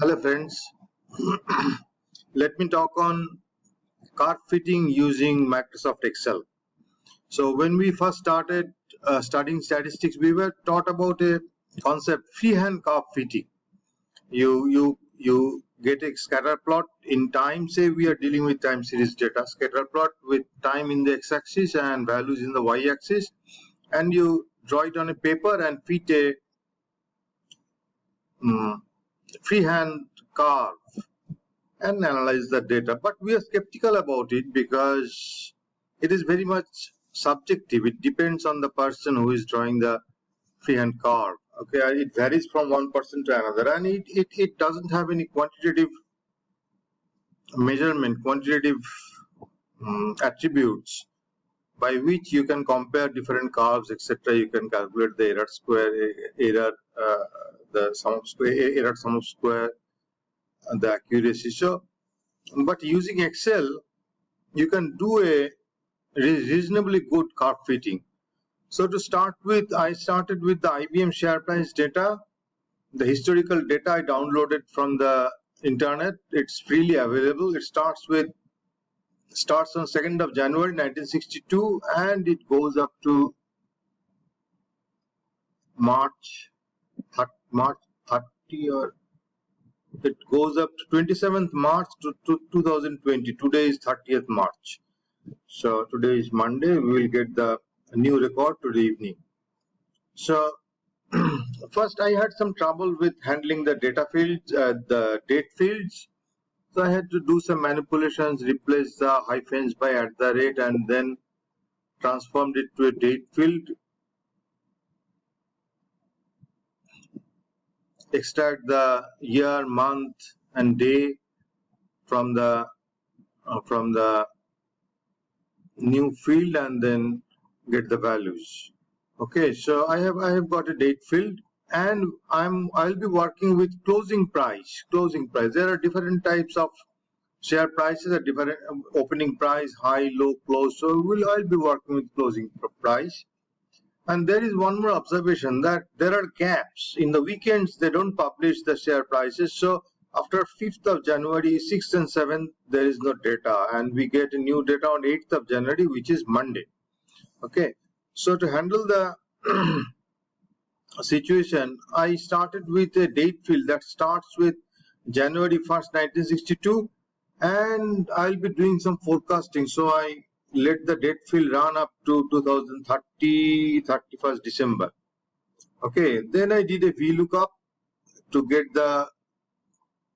Hello friends, let me talk on card fitting using Microsoft Excel. So when we first started studying statistics, we were taught about a concept freehand curve fitting. You get a scatter plot in time. Say we are dealing with time series data, scatter plot with time in the x-axis and values in the y-axis, and you draw it on a paper and fit a freehand curve and analyze the data. But we are skeptical about it because it is very much subjective. It depends on the person who is drawing the freehand curve. Okay, it varies from one person to another, and it doesn't have any quantitative measurement, quantitative attributes by which you can compare different curves, etc. You can calculate the error square, the sum of square, error sum of square, and the accuracy. So, but using Excel, you can do a reasonably good curve fitting. So to start with, I started with the IBM share price data, the historical data I downloaded from the internet. It's freely available. It starts on 2nd of January 1962 and it goes up to March 30, or it goes up to 27th March to 2020. Today is 30th March. So today is Monday. We will get the new record today evening. So first I had some trouble with handling the data fields, the date fields. So I had to do some manipulations, replace the hyphens by @ and then transformed it to a date field. Extract the year, month and day from the new field and then get the values. Okay, so I have got a date field and I'll be working with closing price. There are different types of share prices, at different opening price, high, low, close. So I'll be working with closing price. And there is one more observation, that there are gaps in the weekends. They don't publish the share prices. So after 5th of January, 6th and 7th, there is no data, and we get a new data on 8th of January, which is Monday. Okay, so to handle the situation, I started with a date field that starts with January 1st, 1962, and I'll be doing some forecasting. So I let the date field run up to 2030, 31st December. Okay, then I did a VLOOKUP to get the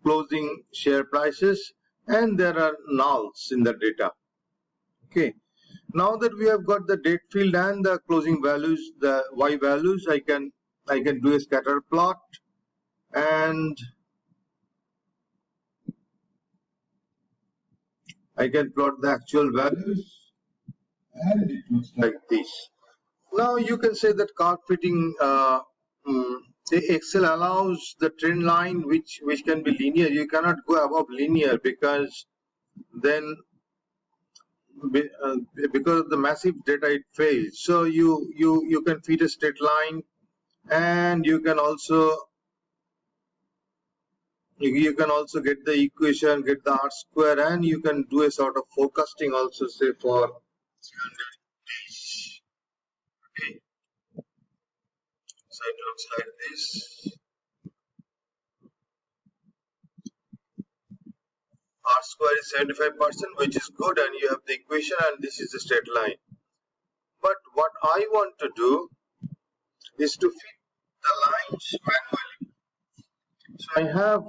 closing share prices, and there are nulls in the data. Okay, now that we have got the date field and the closing values, the Y values, I can do a scatter plot, and I can plot the actual values, and it looks like this. Now you can say that curve fitting, Excel allows the trend line which can be linear. You cannot go above linear because then because of the massive data it fails. So you can fit a straight line, and you can also get the equation, get the R square, and you can do a sort of forecasting also, say for 300 days. Okay, so it looks like this. R square is 75%, which is good, and you have the equation, and this is the straight line. But what I want to do is to fit the lines manually. So I have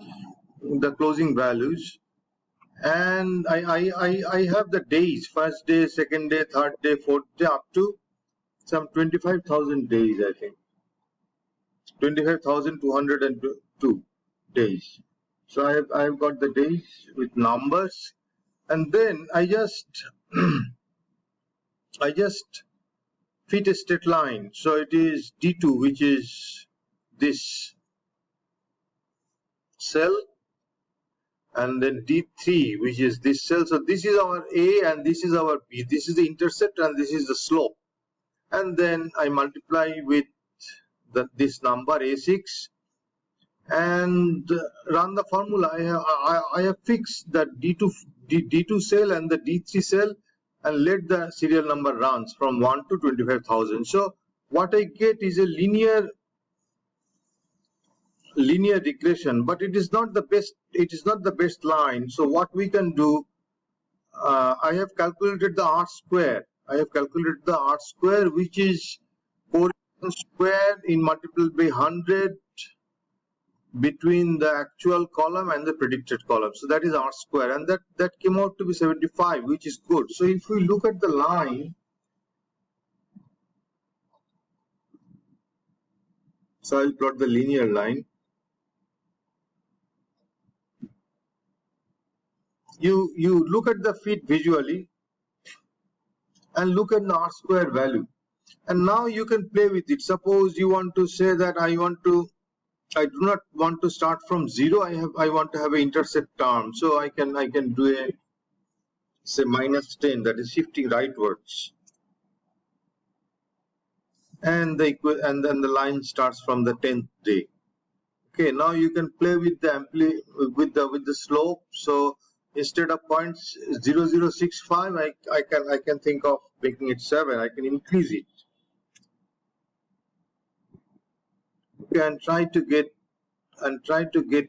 the closing values, and I have the days, first day, second day, third day, fourth day, up to some 25,000 days, I think 25,202 days. So I have got the days with numbers, and then I just fit a straight line. So it is D2, which is this cell, and then D3, which is this cell. So this is our A and this is our B. This is the intercept and this is the slope. And then I multiply with this number A6, and run the formula. I have fixed the D2 cell and the D3 cell and let the serial number runs from 1 to 25,000. So what I get is a linear regression, but it is not the best. It is not the best line. So what we can do, I have calculated the R square. I have calculated the R square, which is correlation square in multiplied by 100 between the actual column and the predicted column. So that is R square, and that came out to be 75, which is good. So if we look at the line, so I'll plot the linear line. You look at the fit visually and look at the R square value, and now you can play with it. Suppose you want to say that I do not want to start from 0. I want to have an intercept term, so I can do a, say, -10, that is shifting rightwards, and then the line starts from the 10th day. Okay, now you can play with the with the slope. So instead of 0.0065, I can think of making it 7. I can increase it. Okay, and try to get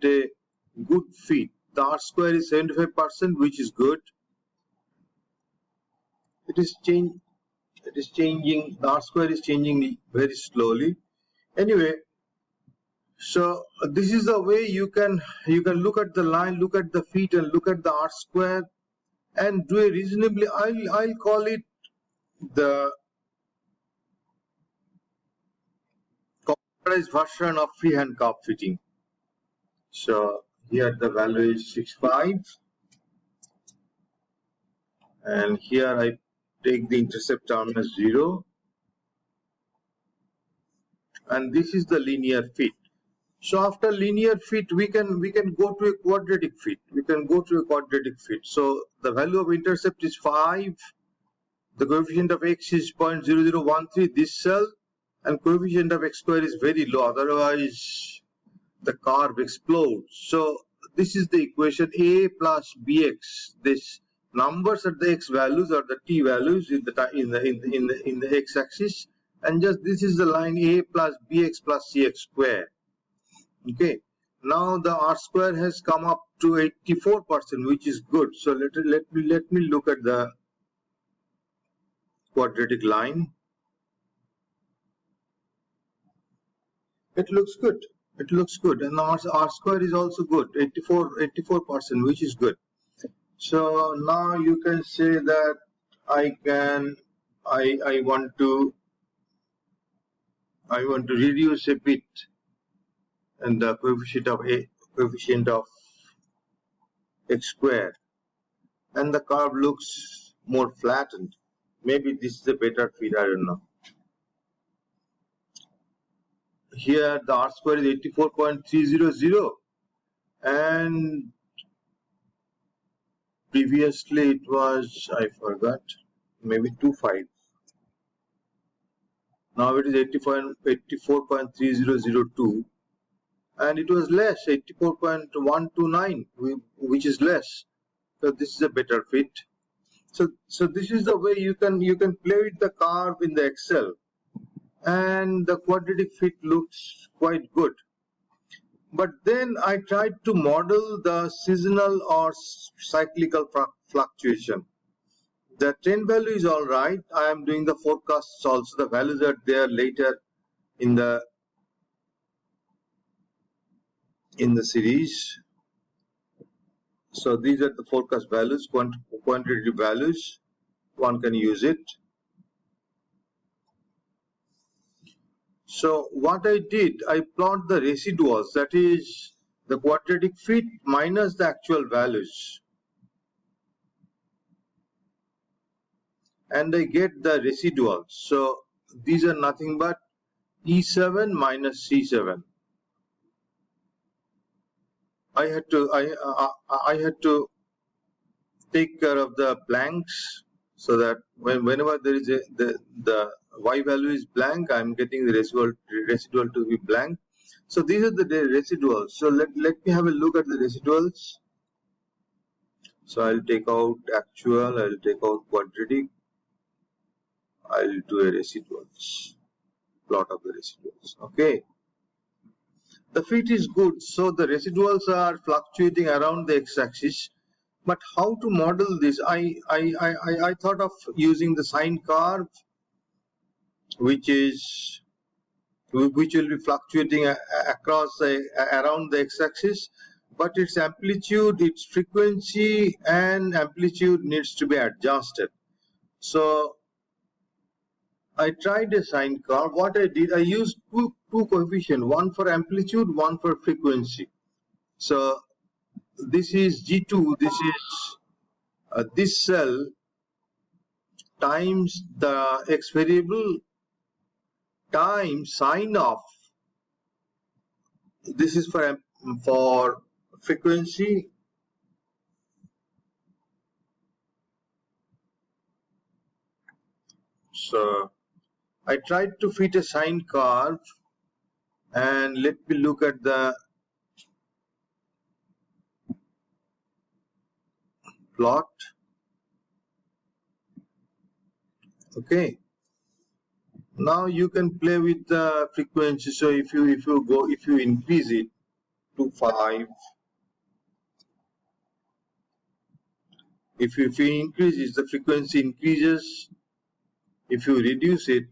a good fit. The R square is 75%, which is good. It is changing. The R square is changing very slowly. Anyway, so this is the way you can look at the line, look at the feet, and look at the R square, and do a reasonably. I'll call it the computerized version of freehand calf fitting. So here the value is 65, and here I take the intercept term as 0, and this is the linear fit. So after linear fit, we can go to a quadratic fit. So the value of intercept is 5. The coefficient of x is 0.0013. This cell, and coefficient of x square is very low. Otherwise, the curve explodes. So this is the equation a plus bx. This numbers at the x values or the t values in the x-axis, and just this is the line a plus bx plus cx square. Okay, now the R square has come up to 84%, which is good. So let me look at the quadratic line. It looks good. And the R square is also good, 84%, which is good. So now you can say that I want to reduce a bit and the coefficient of x square, and the curve looks more flattened. Maybe this is a better fit, I don't know. Here the R square is 84.300, and previously it was, I forgot, maybe 25. Now it is 84.3002, and it was less, 84.129, which is less. So this is a better fit. So this is the way you can play with the curve in the Excel, and the quadratic fit looks quite good. But then I tried to model the seasonal or cyclical fluctuation. The trend value is all right. I am doing the forecasts also. The values are there later in the series. So these are the forecast values, quantitative values. One can use it. So what I did, I plot the residuals, that is the quadratic fit minus the actual values, and I get the residuals. So these are nothing but E7 minus C7. I had to take care of the blanks, so that whenever there is the y value is blank, I am getting the residual to be blank. So these are the residuals. So let me have a look at the residuals. So I'll take out actual, I'll take out quadratic, I'll do a residuals, plot of the residuals. Okay. The fit is good, so the residuals are fluctuating around the x-axis. But how to model this? I thought of using the sine curve, which will be fluctuating across around the x-axis, but its amplitude, its frequency and amplitude needs to be adjusted. So I tried a sine curve. What I did, I used two coefficients, one for amplitude, one for frequency. So this is G2, this is this cell times the x variable times sine of, this is for frequency, so I tried to fit a sine curve, and let me look at the plot. Okay, now you can play with the frequency. So if you increase it to 5, if you increase it, the frequency increases. If you reduce it,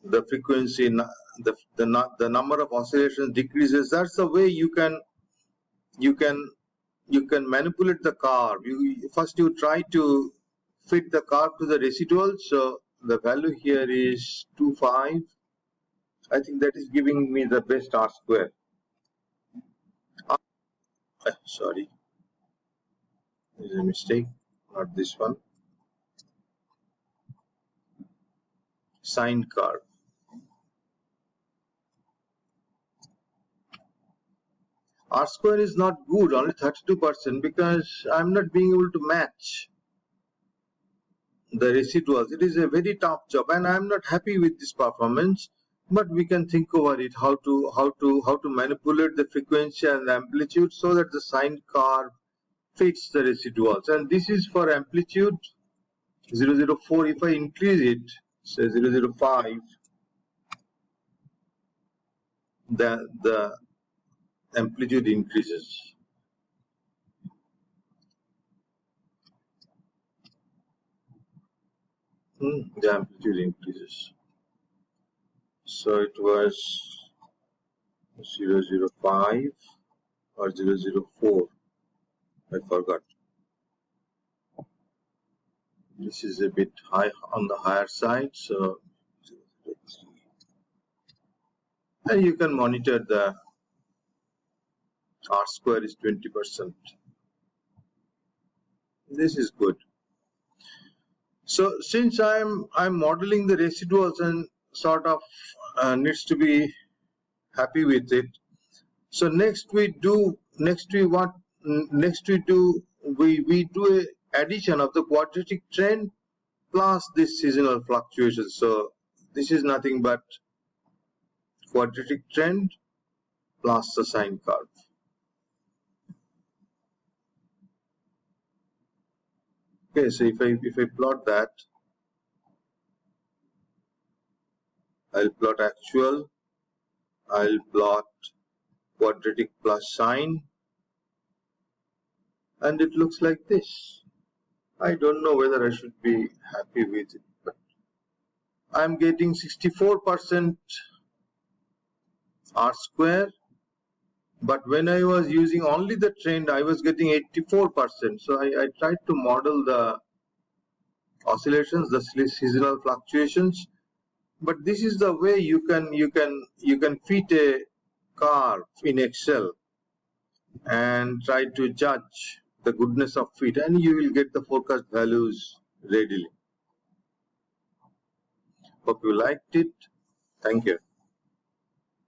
the frequency, the number of oscillations decreases. That's the way you can manipulate the curve. First you try to fit the curve to the residual. So the value here is 2.5. I think that is giving me the best R square. Sorry, there's a mistake, not this one. Sine curve. R square is not good, only 32%, because I'm not being able to match the residuals. It is a very tough job, and I'm not happy with this performance. But we can think over it, how to manipulate the frequency and the amplitude so that the sine curve fits the residuals. And this is for amplitude 004. If I increase it, say 005, the amplitude increases. The amplitude increases. So it was 005 or 004. I forgot. This is a bit high on the higher side, so 003. And you can monitor the R square is 20%. This is good. So since I'm modeling the residuals and sort of needs to be happy with it. So next we do a addition of the quadratic trend plus this seasonal fluctuation. So this is nothing but quadratic trend plus the sine curve. Okay, so if I plot that, I'll plot actual, I'll plot quadratic plus sine, and it looks like this. I don't know whether I should be happy with it, but I'm getting 64% R square, but when I was using only the trend, I was getting 84%. So I tried to model the oscillations, the seasonal fluctuations, but this is the way you can fit a curve in Excel and try to judge the goodness of fit, and you will get the forecast values readily. Hope you liked it. Thank you.